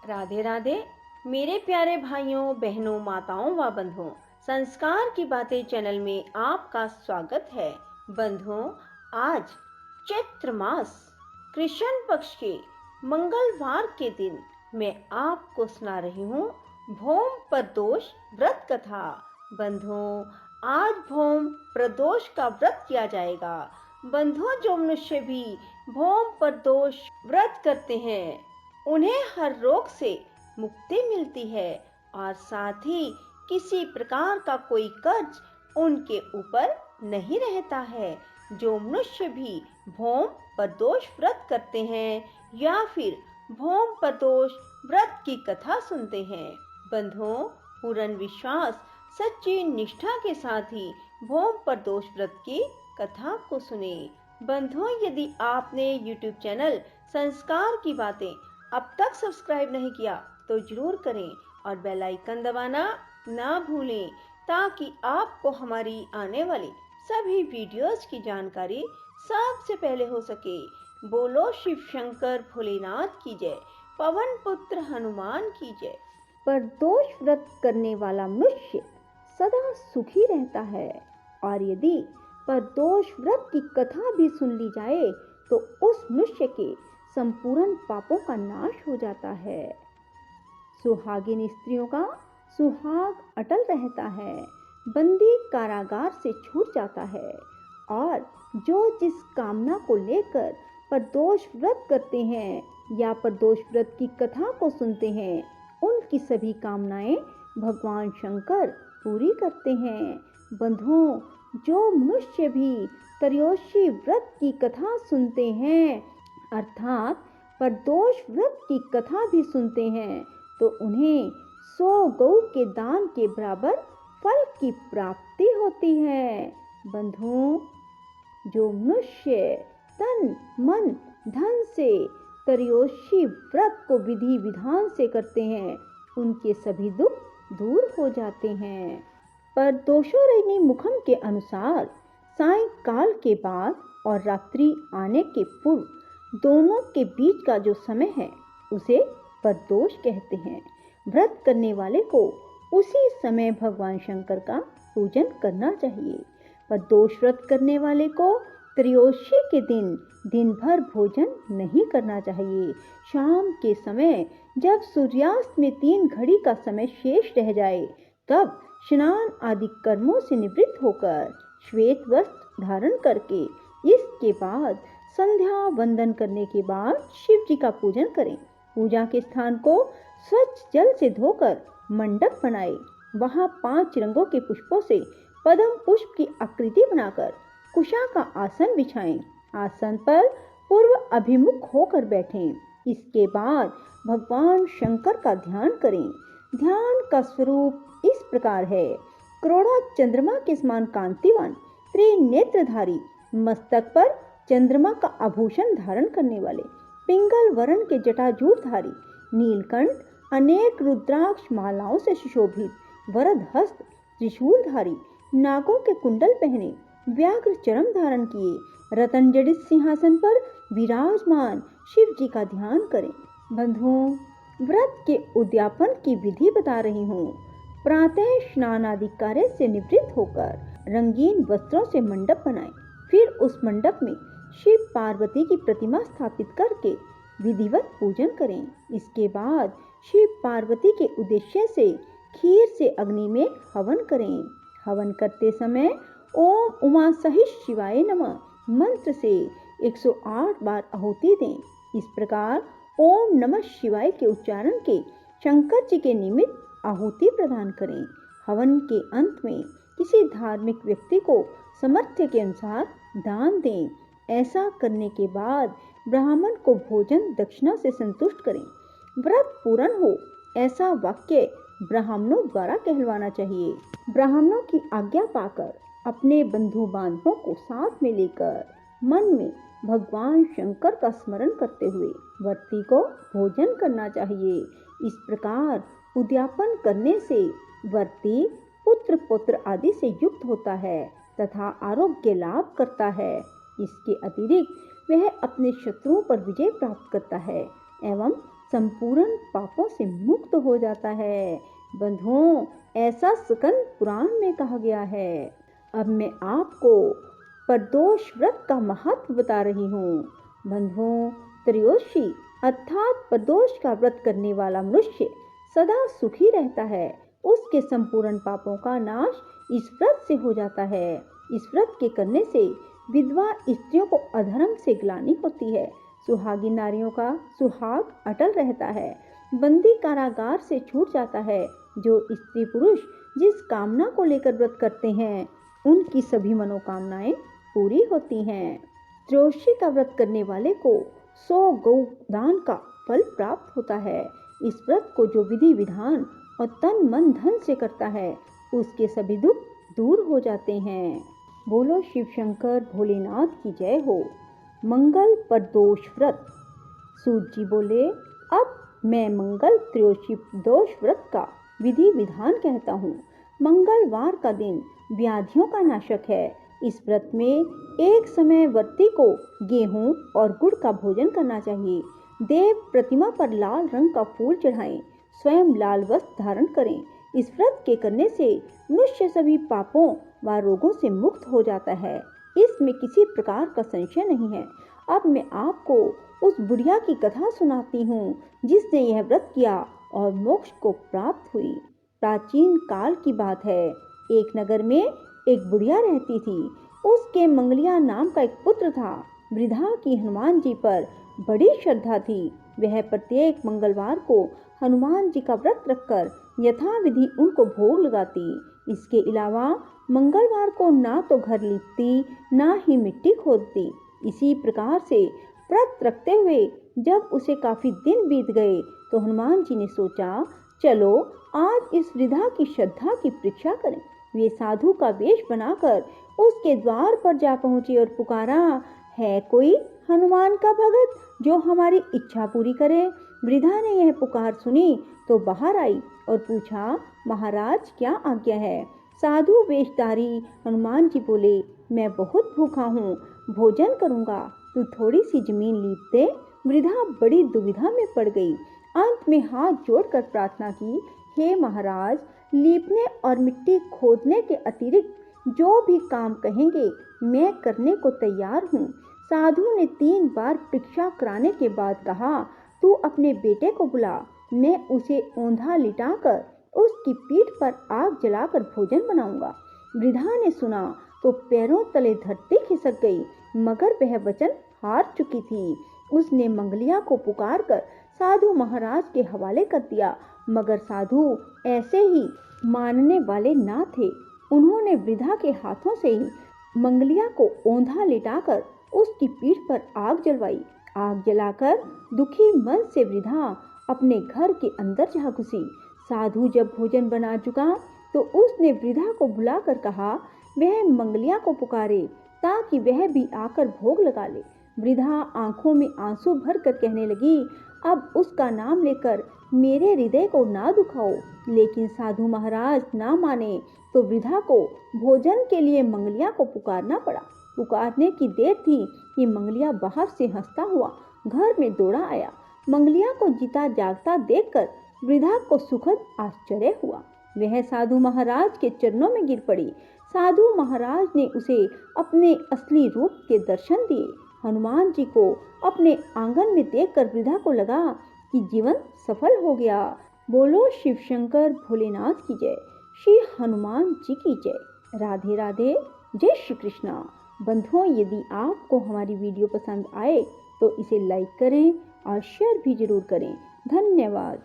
राधे राधे मेरे प्यारे भाइयों बहनों माताओं व बंधुओं, संस्कार की बातें चैनल में आपका स्वागत है। बंधुओं, आज चैत्र मास कृष्ण पक्ष के मंगलवार के दिन मैं आपको सुना रही हूँ भौम प्रदोष व्रत कथा। बंधुओं, आज भौम प्रदोष का व्रत किया जाएगा। बंधुओं, जो मनुष्य भी भौम प्रदोष व्रत करते हैं उन्हें हर रोग से मुक्ति मिलती है और साथ ही किसी प्रकार का कोई कर्ज उनके ऊपर नहीं रहता है। जो मनुष्य भी भौम प्रदोष व्रत करते हैं या फिर भौम प्रदोष व्रत की कथा सुनते हैं, बंधुओं, पूर्ण विश्वास सच्ची निष्ठा के साथ ही भौम प्रदोष व्रत की कथा को सुने। बंधुओं, यदि आपने YouTube चैनल संस्कार की बातें अब तक सब्सक्राइब नहीं किया तो जरूर करें और बेल आइकन दबाना ना भूलें ताकि आपको हमारी आने वाली सभी वीडियोस की जानकारी सबसे पहले हो सके। बोलो शिव शंकर भोलेनाथ की जय, पवन पुत्र हनुमान की जय। प्रदोष व्रत करने वाला मनुष्य सदा सुखी रहता है और यदि प्रदोष व्रत की कथा भी सुन ली जाए तो उस मनुष्य के संपूर्ण पापों का नाश हो जाता है। सुहागिन स्त्रियों का सुहाग अटल रहता है, बंदी कारागार से छूट जाता है और जो जिस कामना को लेकर प्रदोष व्रत करते हैं या प्रदोष व्रत की कथा को सुनते हैं उनकी सभी कामनाएं भगवान शंकर पूरी करते हैं। बंधुओं, जो मनुष्य भी त्रयोदशी व्रत की कथा सुनते हैं अर्थात प्रदोष व्रत की कथा भी सुनते हैं तो उन्हें 100 गौ के दान के बराबर फल की प्राप्ति होती है। बंधुओं, जो मनुष्य तन मन धन से त्रयोदशी व्रत को विधि विधान से करते हैं उनके सभी दुख दूर हो जाते हैं। प्रदोषोरहिनी मुखम के अनुसार सायंकाल के बाद और रात्रि आने के पूर्व दोनों के बीच का जो समय है उसे प्रदोष कहते हैं। व्रत करने वाले को उसी समय भगवान शंकर का पूजन करना चाहिए। प्रदोष व्रत करने वाले को त्रयोदशी के दिन दिन भर भोजन नहीं करना चाहिए। शाम के समय जब सूर्यास्त में 3 घड़ी का समय शेष रह जाए तब स्नान आदि कर्मों से निवृत्त होकर श्वेत वस्त्र धारण करके इसके बाद संध्या वंदन करने के बाद शिव जी का पूजन करें। पूजा के स्थान को स्वच्छ जल से धोकर मंडप बनाए। वहां 5 रंगों के पुष्पों से पद्म पुष्प की आकृति बनाकर कुशा का आसन बिछाएं। आसन पर पूर्व अभिमुख होकर बैठें। इसके बाद भगवान शंकर का ध्यान करें। ध्यान का स्वरूप इस प्रकार है: करोड़ा चंद्रमा के समान कांतिवान त्रिनेत्रधारी, मस्तक पर चंद्रमा का आभूषण धारण करने वाले, पिंगल वर्ण के जटाजूटधारी, नीलकंठ, अनेक रुद्राक्ष मालाओं से सुशोभित, वरद हस्त, त्रिशूलधारी, नागों के कुंडल पहने, व्याघ्र चरम धारण किए, रतन जड़ित सिंहासन पर विराजमान शिव जी का ध्यान करें। बंधुओं, व्रत के उद्यापन की विधि बता रही हूँ। प्रातः स्नान आदि कार्य से निवृत्त होकर रंगीन वस्त्रों से मंडप बनाएं। फिर उस मंडप में शिव पार्वती की प्रतिमा स्थापित करके विधिवत पूजन करें। इसके बाद शिव पार्वती के उद्देश्य से खीर से अग्नि में हवन करें। हवन करते समय ओम उमा सहित शिवाय नमः मंत्र से 108 बार आहुति दें। इस प्रकार ओम नमः शिवाय के उच्चारण के शंकर जी के निमित्त आहुति प्रदान करें। हवन के अंत में किसी धार्मिक व्यक्ति को सामर्थ्य के अनुसार दान दें। ऐसा करने के बाद ब्राह्मण को भोजन दक्षिणा से संतुष्ट करें। व्रत पूर्ण हो ऐसा वाक्य ब्राह्मणों द्वारा कहलवाना चाहिए। ब्राह्मणों की आज्ञा पाकर अपने बंधु बांधवों को साथ में लेकर मन में भगवान शंकर का स्मरण करते हुए व्रती को भोजन करना चाहिए। इस प्रकार उद्यापन करने से व्रती पुत्र पौत्र आदि से युक्त होता है तथा आरोग्य लाभ करता है। इसके अतिरिक्त वह अपने शत्रुओं पर विजय प्राप्त करता है एवं संपूर्ण पापों से मुक्त हो जाता है। बंधुओं, ऐसा स्कंद पुराण में कहा गया है। अब मैं आपको प्रदोष व्रत का महत्व बता रही हूँ। बंधुओं, त्रयोदशी अर्थात प्रदोष का व्रत करने वाला मनुष्य सदा सुखी रहता है। उसके संपूर्ण पापों का नाश इस व्रत से हो जाता है। इस व्रत के करने से विधवा स्त्रियों को अधर्म से ग्लानि होती है। सुहागी नारियों का सुहाग अटल रहता है। बंदी कारागार से छूट जाता है। जो स्त्री पुरुष जिस कामना को लेकर व्रत करते हैं उनकी सभी मनोकामनाएं पूरी होती हैं। त्रयोदशी का व्रत करने वाले को 100 गौदान का फल प्राप्त होता है। इस व्रत को जो विधि विधान और तन मन धन से करता है उसके सभी दुख दूर हो जाते हैं। बोलो शिव शंकर भोलेनाथ की जय हो। मंगल प्रदोष व्रत। सूत जी बोले, अब मैं मंगल त्रयोदशी प्रदोष व्रत का विधि विधान कहता हूँ। मंगलवार का दिन व्याधियों का नाशक है। इस व्रत में एक समय व्रती को गेहूं और गुड़ का भोजन करना चाहिए। देव प्रतिमा पर लाल रंग का फूल चढ़ाएं। स्वयं लाल वस्त्र धारण करें। इस व्रत के करने से मनुष्य सभी पापों व रोगों से मुक्त हो जाता है। इसमें किसी प्रकार का संशय नहीं है। अब मैं आपको उस बुढ़िया की कथा सुनाती हूँ जिसने यह व्रत किया और मोक्ष को प्राप्त हुई। प्राचीन काल की बात है। एक नगर में एक बुढ़िया रहती थी। उसके मंगलिया नाम का एक पुत्र था। वृद्धा की हनुमान जी पर बड़ी श्रद्धा थी। वह प्रत्येक मंगलवार को हनुमान जी का व्रत रखकर यथाविधि उनको भोग लगाती। इसके अलावा मंगलवार को ना तो घर लीपती ना ही मिट्टी खोदती। इसी प्रकार से व्रत रखते हुए जब उसे काफी दिन बीत गए तो हनुमान जी ने सोचा, चलो आज इस वृद्धा की श्रद्धा की परीक्षा करें। वे साधु का वेश बनाकर उसके द्वार पर जा पहुंचे और पुकारा, है कोई हनुमान का भगत जो हमारी इच्छा पूरी करे। वृद्धा ने यह पुकार सुनी तो बाहर आई और पूछा, महाराज क्या आज्ञा है। साधु वेशधारी हनुमान जी बोले, मैं बहुत भूखा हूँ, भोजन करूँगा, तू थोड़ी सी जमीन लीप दे। वृद्धा बड़ी दुविधा में पड़ गई। अंत में हाथ जोड़कर प्रार्थना की, हे महाराज, लीपने और मिट्टी खोदने के अतिरिक्त जो भी काम कहेंगे मैं करने को तैयार हूँ। साधु ने 3 बार परीक्षा कराने के बाद कहा, तू अपने बेटे को बुला, मैं उसे औंधा लिटाकर उसकी पीठ पर आग जलाकर भोजन बनाऊंगा। वृद्धा ने सुना तो पैरों तले धरती खिसक गई, मगर वह वचन हार चुकी थी। उसने मंगलिया को पुकार कर साधु महाराज के हवाले कर दिया, मगर साधु ऐसे ही मानने वाले ना थे। उन्होंने वृद्धा के हाथों से ही मंगलिया को औंधा लिटाकर उसकी पीठ पर आग जलवाई। आग जलाकर दुखी मन से वृद्धा अपने घर के अंदर जा घुसी। साधु जब भोजन बना चुका तो उसने वृद्धा को बुलाकर कहा, वह मंगलिया को पुकारे ताकि वह भी आकर भोग लगा ले। वृद्धा आंखों में आंसू भरकर कहने लगी, अब उसका नाम लेकर मेरे हृदय को ना दुखाओ। लेकिन साधु महाराज ना माने तो वृद्धा को भोजन के लिए मंगलिया को पुकारना पड़ा। पुकारने की देर थी कि मंगलिया बाहर से हंसता हुआ घर में दौड़ा आया। मंगलिया को जीता जागता देखकर वृद्धा को सुखद आश्चर्य हुआ। वह साधु महाराज के चरणों में गिर पड़ी। साधु महाराज ने उसे अपने असली रूप के दर्शन दिए। हनुमान जी को अपने आंगन में देखकर वृद्धा को लगा कि जीवन सफल हो गया। बोलो शिव शंकर भोलेनाथ की जय, श्री हनुमान जी की जय। राधे राधे, जय श्री कृष्णा। बंधुओं, यदि आपको हमारी वीडियो पसंद आए तो इसे लाइक करें और शेयर भी जरूर करें। धन्यवाद।